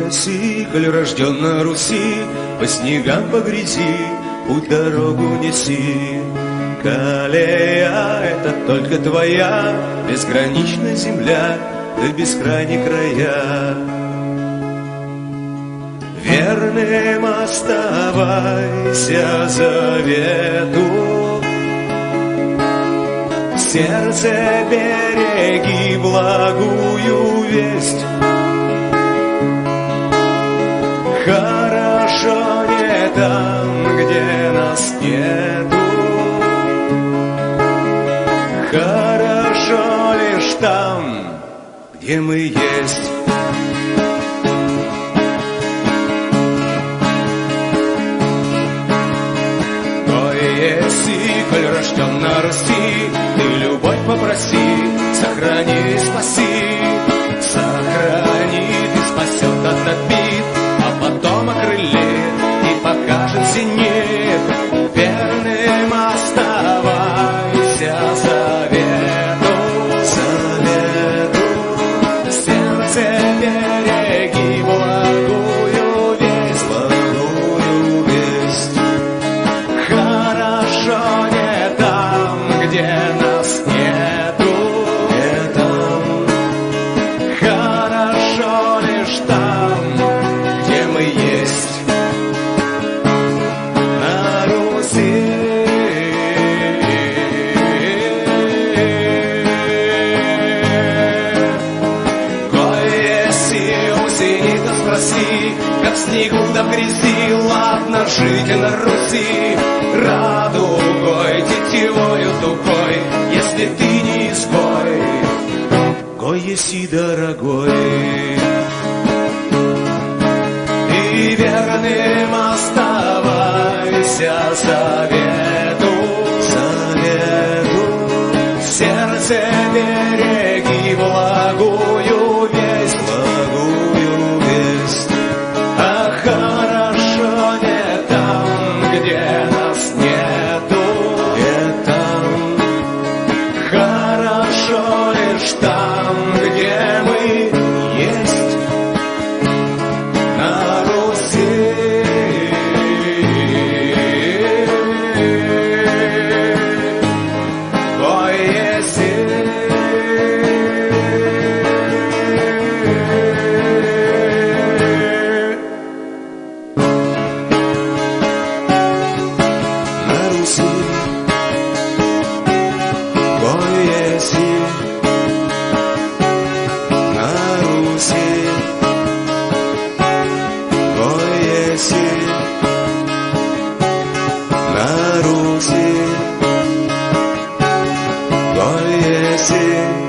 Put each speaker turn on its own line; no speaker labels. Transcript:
еси, коль рожден на Руси, по снегам, по грязи, путь дорогу неси. Калея — это только твоя безграничная земля, да бескрайние края. Верным оставайся завету, в сердце береги благую весть. Хорошо не там, где нас нету, хорошо лишь там, где мы есть. Еси, коль рожден на Руси, ты любовь попроси, сохрани, спаси, сохрани, ты спасет от обид, а потом окрылит и покажет зенит. Верным оставайся завету, завету, в сердце береги благую весть, благую весть. Хорошо не там, где нас нету, не там. Хорошо лишь там, где мы есть. На Руси. Кое-си у зенита спроси, как в снегу да в грязи, ладно жить на Руси. Радугой, тетивою тупой, если ты не изгой, гой еси дорогой. И верным оставайся завету, завету, в сердце береги благую весть, благую весть. А хорошо не там, где нас нету, не там. Хорошо лишь там, где мы есть. На Руси. Ой, еси. На Руси, ой, еси, на Руси, ой, еси, на Руси, ой, еси.